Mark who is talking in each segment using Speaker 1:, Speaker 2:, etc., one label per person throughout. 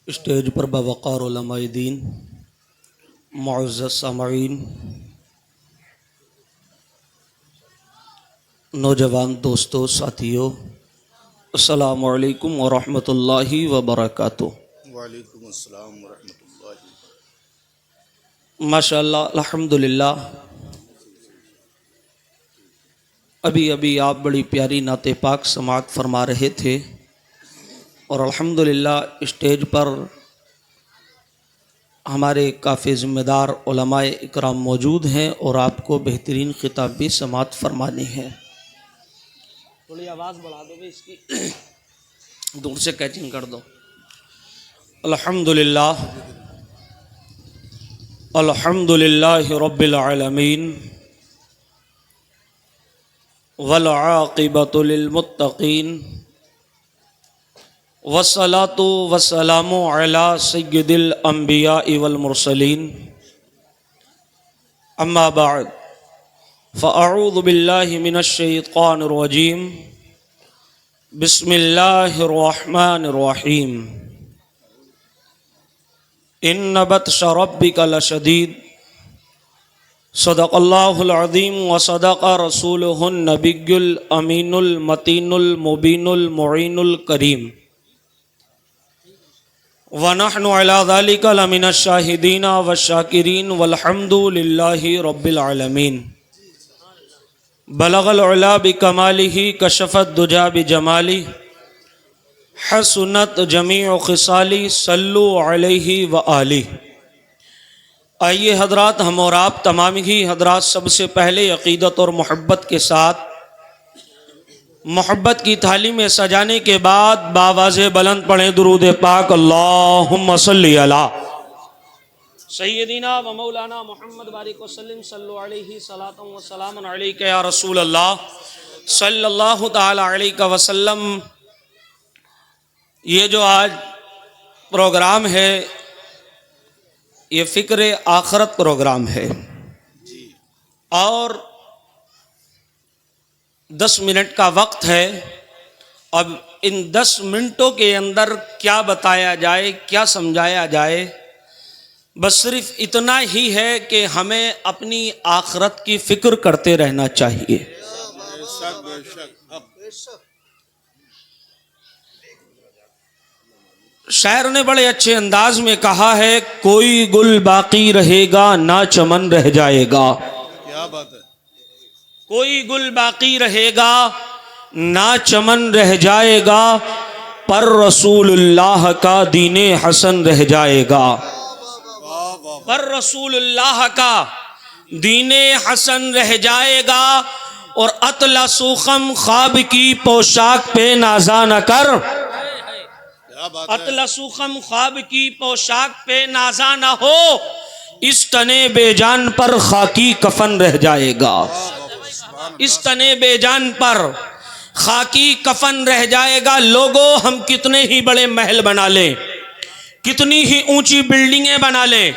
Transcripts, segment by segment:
Speaker 1: Stage پر باوقار علماء دین، معزز سامعین، نوجوان دوستو، ساتھیو، السلام علیکم ورحمۃ اللہ وبرکاتہ۔
Speaker 2: وعلیکم السلام ورحمۃ اللہ۔
Speaker 1: ماشاءاللہ، الحمدللہ، ابھی آپ بڑی پیاری نعت پاک سماعت فرما رہے تھے، اور الحمدللہ اسٹیج پر ہمارے کافی ذمہ دار علماء اکرام موجود ہیں اور آپ کو بہترین خطاب بھی سماعت فرمانی ہے۔ تھوڑی آواز بڑھا دو گے اس کی، دور سے کیچنگ کر دو۔ الحمدللہ، الحمدللہ رب العالمین، والعاقبۃ للمتقین، والصلاۃ والسلام علی سید الانبیاء والمرسلین، اما بعد فاعوذ باللہ من الشیطان الرجیم، بسم اللہ الرحمن الرحیم، ان بطش ربک لشدید، صدق اللہ العظیم وصدق رسولہ النبی الامین المتین المبین المعین الکریم، ونحن علی ذلک لمن الشاہدین والشاکرین والحمد للہ رب العالمین۔ بلغ العلا بکمالہ، کشف الدجی بجمالہ، حسنت جمیع خصالہ، صلو علیہ وآلہ۔ آئیے حضرات، ہم اور آپ تمام ہی حضرات سب سے پہلے عقیدت اور محبت کے ساتھ محبت کی تھالی میں سجانے کے بعد بآواز بلند پڑھیں درود پاک، اللہم صلی علی سیدنا و مولانا محمد بارک وسلم، صلو علیہ صلاۃ و سلام علیک یا رسول اللہ صلی اللہ تعالی علیہ وسلم۔ یہ جو آج پروگرام ہے، یہ فکر آخرت پروگرام ہے، اور 10 منٹ کا وقت ہے۔ اب ان 10 منٹوں کے اندر کیا بتایا جائے، کیا سمجھایا جائے، بس صرف اتنا ہی ہے کہ ہمیں اپنی آخرت کی فکر کرتے رہنا چاہیے۔ شاعر نے بڑے اچھے انداز میں کہا ہے، کوئی گل باقی رہے گا نہ چمن رہ جائے گا۔
Speaker 2: کیا بات ہے!
Speaker 1: کوئی گل باقی رہے گا نہ چمن رہ جائے گا، پر رسول اللہ کا دین حسن رہ جائے گا۔ پر رسول اللہ کا دین حسن رہ جائے گا، اور اطلس خم خواب کی پوشاک پہ نازا نہ کر، اطلس خم خواب کی پوشاک پہ نازا نہ ہو، اس تنے بے جان پر خاکی کفن رہ جائے گا۔ اس تنے بے جان پر خاکی کفن رہ جائے گا۔ لوگوں، ہم کتنے ہی بڑے محل بنا لیں، کتنی ہی اونچی بلڈنگیں بنا لیں،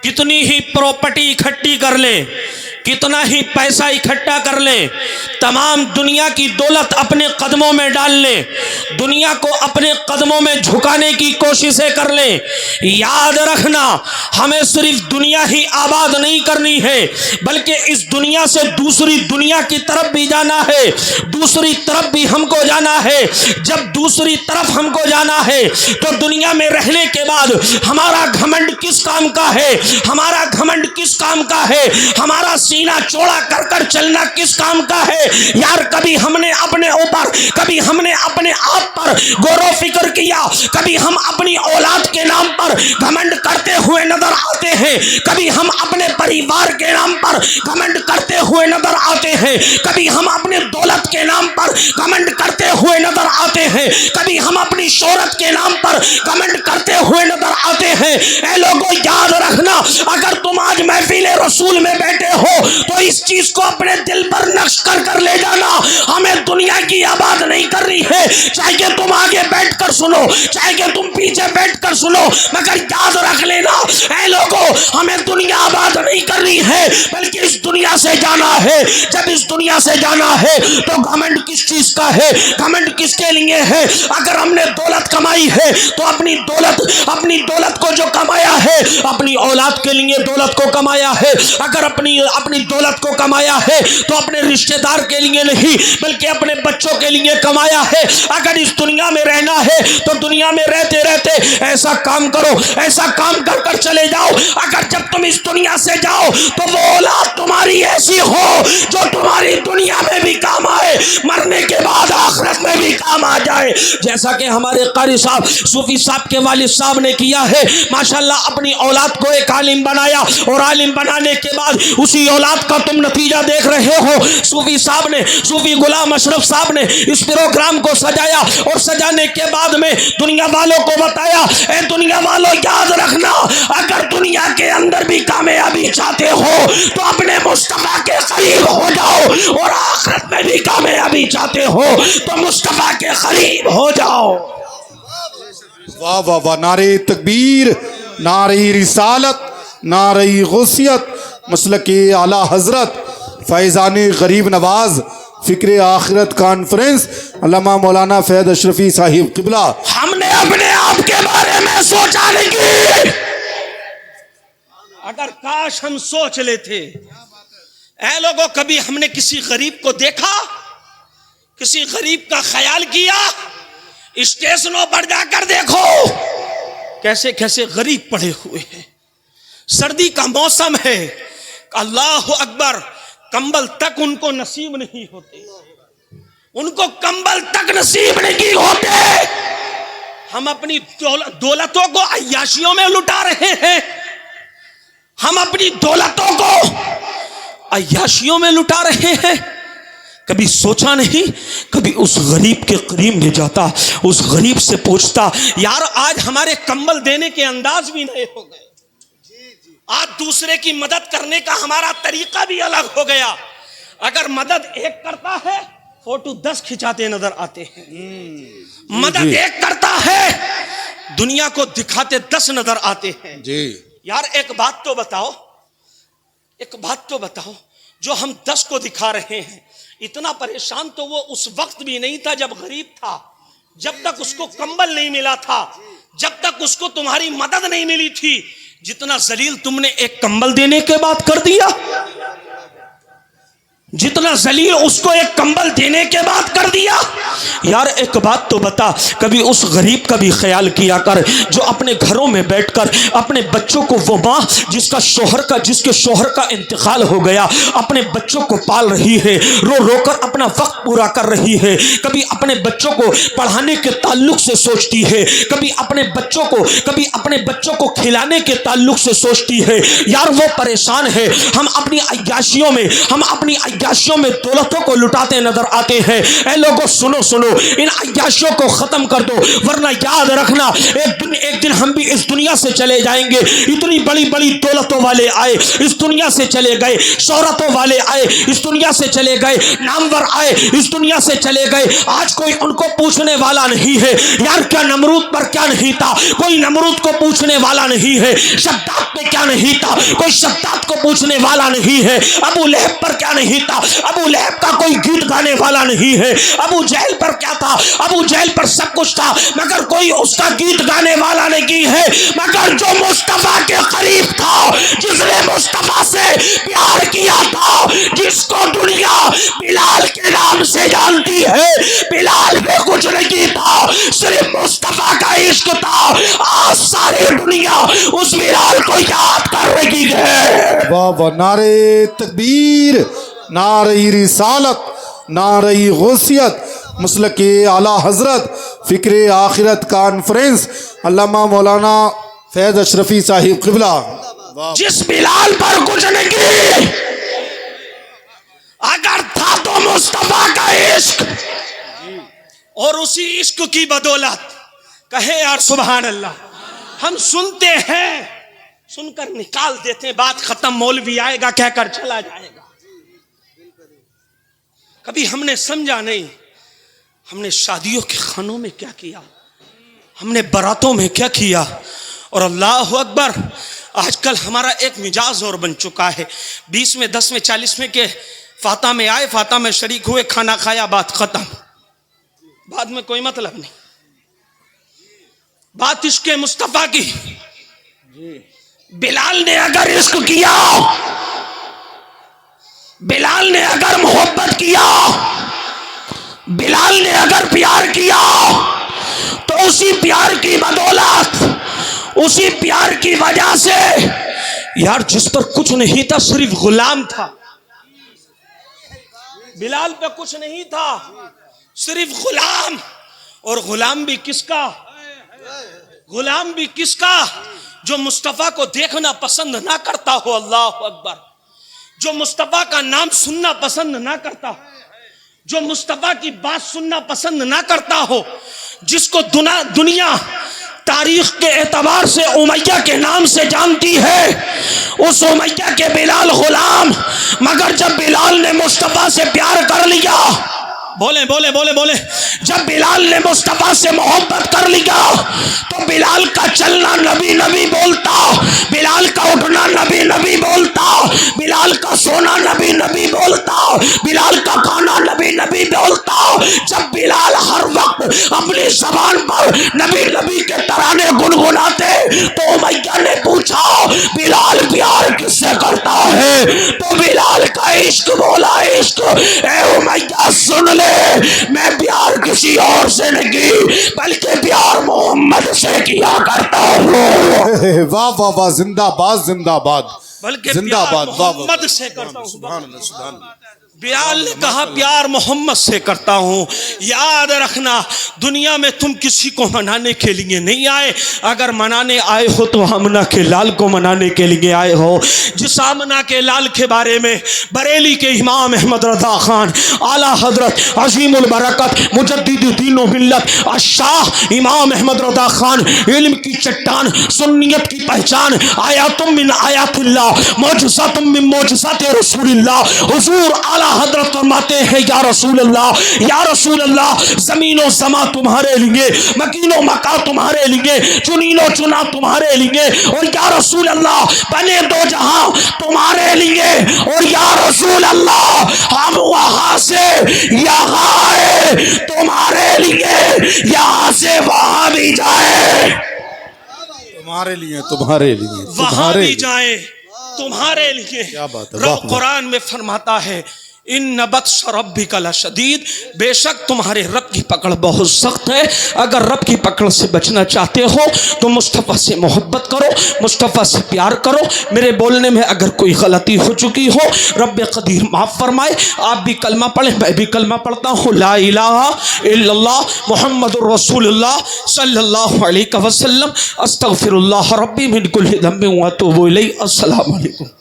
Speaker 1: کتنی ہی پراپرٹی اکٹھی کر لیں، کتنا ہی پیسہ اکٹھا کر لیں، تمام دنیا کی دولت اپنے قدموں میں ڈال لیں، دنیا کو اپنے قدموں میں جھکانے کی کوششیں کر لیں، یاد رکھنا ہمیں صرف دنیا ہی آباد نہیں کرنی ہے، بلکہ اس دنیا سے دوسری دنیا کی طرف بھی جانا ہے، دوسری طرف بھی ہم کو جانا ہے۔ جب دوسری طرف ہم کو جانا ہے تو دنیا میں رہنے کے بعد ہمارا گھمنڈ کس کام کا ہے، ہمارا گھمنڈ کس کام کا ہے، ہمارا سینہ چوڑا کر کر چلنا کس کام کا ہے؟ یار، کبھی ہم نے اپنے اوپر، کبھی ہم نے اپنے آپ پر غور و فکر کیا؟ کبھی ہم اپنی اولاد کے نام پر گھمنڈ کرتے ہوئے نظر آتے ہیں، کبھی ہم اپنے پریوار کے نام پر گھمنڈ کرتے ہوئے نظر آتے ہیں، کبھی ہم اپنے دولت کے نام پر گھمنڈ کرتے ہوئے نظر آتے ہیں، کبھی ہم اپنی شہرت کے نام پر گھمنڈ کرتے ہوئے نظر آتے ہیں۔ اے لوگوں، یاد رکھنا، اگر تم آج محفل رسول میں بیٹھے ہو تو اس چیز کو اپنے دل پر نقش کر لے جانا، ہمیں دنیا کی آباد نہیں کر رہی ہے، چاہے کہ تم آگے بیٹھ کر سنو، چاہے کہ تم پیچھے بیٹھ کر سنو، مگر یاد رکھ لینا اے لوگوں، ہمیں دنیا آباد نہیں کر رہی ہے بلکہ اس دنیا سے جانا ہے۔ جب اس دنیا سے جانا ہے تو گھمنڈ کس چیز کا ہے؟ گھمنڈ کس کے لیے ہے؟ اگر ہم نے دولت کمائی ہے تو اپنی دولت کو جو کمایا ہے اپنی اولاد کے لیے دولت کو کمایا ہے، اگر اپنی دولت کو کمایا ہے تو اپنے رشتہ دار کے لیے نہیں بلکہ اپنے بچوں کے لیے کمایا ہے۔ اگر اس دنیا میں رہنا ہے تو دنیا میں رہتے رہتے ایسا کام کرو، ایسا کام کر چلے جاؤ، اگر جب تم اس دنیا سے جاؤ تو وہ اولاد تمہاری ایسی ہو جو تمہاری دنیا میں بھی کام آئے، مرنے کے بعد آخرت میں بھی کام آ جائے۔ جیسا کہ ہمارے قاری صاحب صوفی صاحب کے والد صاحب نے کیا ہے، ماشاءاللہ اپنی اولاد کو ایک عالم بنایا، اور عالم بنانے کے بعد اسی اولاد کا تم نتیجہ دیکھ رہے ہو۔ صوفی غلام اشرف صاحب نے اس پروگرام کو سجایا، اور سجانے کے بعد میں دنیا والوں کو بتایا، اے دنیا والوں یاد رکھنا، اگر دنیا کے اندر بھی کامیابی چاہتے ہو تو اپنے مصطفیٰ کے قریب ہو جاؤ، اور آخرت میں بھی کامیابی چاہتے ہو تو مصطفیٰ کے قریب ہو جاؤ۔
Speaker 3: واہ واہ واہ، نعرہ تکبیر، نعرہ رسالت، نعرہ غوثیت، مسلک اعلی حضرت فیضان غریب نواز فکر آخرت کانفرنس علامہ مولانا فیض اشرفی صاحب قبلہ۔
Speaker 1: ہم نے اپنے آپ کے بارے میں سوچا نہیں، اگر کاش ہم سوچ لیتے۔ اے لوگوں، کبھی ہم نے کسی غریب کو دیکھا، کسی غریب کا خیال کیا؟ اسٹیشنوں پر جا کر دیکھو کیسے کیسے غریب پڑے ہوئے ہیں، سردی کا موسم ہے، اللہ اکبر، کمبل تک ان کو نصیب نہیں ہوتے، ان کو کمبل تک نصیب نہیں ہوتے۔ ہم اپنی دولتوں کو عیاشیوں میں لٹا رہے ہیں، ہم اپنی دولتوں کو عیاشیوں میں لٹا رہے ہیں۔ کبھی سوچا نہیں، کبھی اس غریب کے قریب میں جاتا، اس غریب سے پوچھتا، یار آج ہمارے کمبل دینے کے انداز بھی نئے ہو گئے، آج دوسرے کی مدد کرنے کا ہمارا طریقہ بھی الگ ہو گیا۔ اگر مدد ایک کرتا ہے فوٹو 10 کھچاتے نظر آتے ہیں، مدد ایک کرتا ہے دنیا کو دکھاتے 10 نظر آتے ہیں۔
Speaker 2: جی
Speaker 1: یار ایک بات تو بتاؤ، جو ہم 10 کو دکھا رہے ہیں، اتنا پریشان تو وہ اس وقت بھی نہیں تھا جب غریب تھا، جب تک اس کو کمبل نہیں ملا تھا، جب تک اس کو تمہاری مدد نہیں ملی تھی، جتنا ذلیل تم نے ایک کمبل دینے کے بعد کر دیا، جتنا ذلیل اس کو ایک کمبل دینے کے بعد کر دیا۔ یار ایک بات تو بتا، کبھی اس غریب کا بھی خیال کیا کر جو اپنے گھروں میں بیٹھ کر اپنے بچوں کو، وہ ماں جس کے شوہر کا انتقال ہو گیا، اپنے بچوں کو پال رہی ہے، رو رو کر اپنا وقت پورا کر رہی ہے، کبھی اپنے بچوں کو پڑھانے کے تعلق سے سوچتی ہے، کبھی اپنے بچوں کو کھلانے کے تعلق سے سوچتی ہے۔ یار وہ پریشان ہے، ہم اپنی عیاشیوں میں دولتوں کو لٹاتے نظر آتے ہیں۔ اے لوگوں سنو، ان عیاشیوں کو ختم کر دو، ورنہ یاد رکھنا ایک دن ہم بھی اس دنیا سے چلے جائیں گے۔ اتنی بڑی دولتوں والے آئے، اس دنیا سے چلے گئے، شہرتوں والے آئے، اس دنیا سے چلے گئے، نامور آئے، اس دنیا سے چلے گئے، آج کوئی ان کو پوچھنے والا نہیں ہے۔ یار کیا نمرود پر کیا نہیں تھا؟ کوئی نمرود کو پوچھنے والا نہیں ہے۔ شداد پہ کیا نہیں تھا؟ کوئی شداد کو پوچھنے والا نہیں ہے۔ ابو لہب پر کیا نہیں تھا؟ ابو لہب کا کوئی گیت گانے والا نہیں ہے۔ ابو جہل پر کیا تھا؟ ابو جہل پر سب کچھ تھا، مگر کوئی اس کا گیت گانے والا نہیں ہے، مگر جو مصطفیٰ کے قریب تھا، جس نے مصطفیٰ سے پیار کیا تھا، جس کو دنیا بلال کے نام سے جانتی ہے، بلال میں کچھ نہیں تھا، صرف مصطفیٰ کا عشق تھا۔ آج ساری دنیا اس بلال کو یاد کر رہی ہے۔
Speaker 3: واہ واہ، نعرہ تکبیر، نعرہ رسالت، نعرہ غوثیت، مسلک اعلی حضرت فکر آخرت کانفرنس علامہ مولانا فیض اشرفی صاحب قبلہ۔
Speaker 1: جس بلال پر کچھ نہیں، اگر تھا تو مصطفیٰ کا عشق، اور اسی عشق کی بدولت کہے یار سبحان اللہ، ہم سنتے ہیں، سن کر نکال دیتے ہیں، بات ختم، مولوی آئے گا کہہ کر چلا جائے گا۔ کبھی ہم نے سمجھا نہیں. ہم نے شادیوں کے خانوں میں کیا کیا, ہم نے براتوں میں کیا کیا. اور اللہ اکبر, آج کل ہمارا ایک مزاج اور بن چکا ہے. 20 میں 10 میں 40 میں کہ فاتح میں آئے, فاتح میں شریک ہوئے, کھانا کھایا, بات ختم. بعد میں کوئی مطلب نہیں. بات عشق مصطفیٰ کی. بلال نے اگر عشق کیا, بلال نے اگر محبت کیا, بلال نے اگر پیار کیا, تو اسی پیار کی بدولت, اسی پیار کی وجہ سے یار جس پر کچھ نہیں تھا, صرف غلام تھا. بلال پہ کچھ نہیں تھا, صرف غلام. اور غلام بھی کس کا, غلام بھی کس کا, جو مصطفیٰ کو دیکھنا پسند نہ کرتا ہو. اللہ اکبر. جو مصطفیٰ کا نام سننا پسند نہ کرتا, جو مصطفیٰ کی بات سننا پسند نہ کرتا ہو, جس کو دنیا تاریخ کے اعتبار سے امیہ کے نام سے جانتی ہے, اس امیہ کے بلال غلام. مگر جب بلال نے مصطفیٰ سے پیار کر لیا, بولے بولے بولے بولے, جب بلال نے مصطفیٰ سے محبت کر لیا تو بلال کا چلنا نبی نبی بولتا, بلال کا اٹھنا نبی نبی بولتا, بلال کا سونا نبی نبی بولتا, بلال کا کھانا نبی نبی بولتا. جب بلال ہر وقت اپنی زبان پر نبی نبی کے ترانے گنگناتے تو امیہ نے پوچھا بلال پیار کس سے کرتا ہے, تو بلال کا عشق بولا عشق. اے امیہ سن لے, میں پیار کسی اور سے نہیں بلکہ پیار محمد سے کیا کرتا ہوں.
Speaker 3: واہ واہ واہ, زندہ باد زندہ باد,
Speaker 1: بلکہ
Speaker 3: زندہ
Speaker 1: پیار
Speaker 3: باد. واہ واہ,
Speaker 1: محمد سے کرتا ہوں.
Speaker 2: سبحان اللہ سبحان اللہ.
Speaker 1: بلال نے کہا پیار محمد سے کرتا ہوں. یاد رکھنا, دنیا میں تم کسی کو منانے کے لیے نہیں آئے. اگر منانے آئے ہو تو آمنہ کے لال کو منانے کے لیے آئے ہو. جس آمنہ کے لال کے بارے میں بریلی کے امام احمد رضا خان اعلیٰ حضرت عظیم البرکت مجدد دین و ملت الشاہ امام احمد رضا خان, علم کی چٹان, سنیت کی پہچان, آیات من آیات اللہ, معجزات من معجزات رسول اللہ. حضور اعلیٰ حضرت فرماتے ہیں یا رسول اللہ, یا رسول اللہ, زمین و سما تمہارے لیے, مکین و مکا تمہارے لیے, چنین و چنا تمہارے لیے, اور یا رسول اللہ بنے دو جہاں تمہارے لیے, اور یا رسول اللہ ہم وہاں سے یہاں آئے تمہارے لیے, یہاں سے وہاں بھی جائے
Speaker 3: تمہارے لیے, تمہارے لیے,
Speaker 1: وہاں بھی جائیں تمہارے لیے.
Speaker 3: کیا بات ہے,
Speaker 1: رب قرآن میں فرماتا ہے ان بطش ربک لشدید, بے شک تمہارے رب کی پکڑ بہت سخت ہے. اگر رب کی پکڑ سے بچنا چاہتے ہو تو مصطفیٰ سے محبت کرو, مصطفیٰ سے پیار کرو. میرے بولنے میں اگر کوئی غلطی ہو چکی ہو رب قدیر معاف فرمائے. آپ بھی کلمہ پڑھیں, میں بھی کلمہ پڑھتا ہوں, لا الہ الا اللہ محمد الرسول اللہ صلی اللہ علیہ وسلم, استغفر اللہ ربی من کل ذنب واتوب الیہ. السلام علیکم.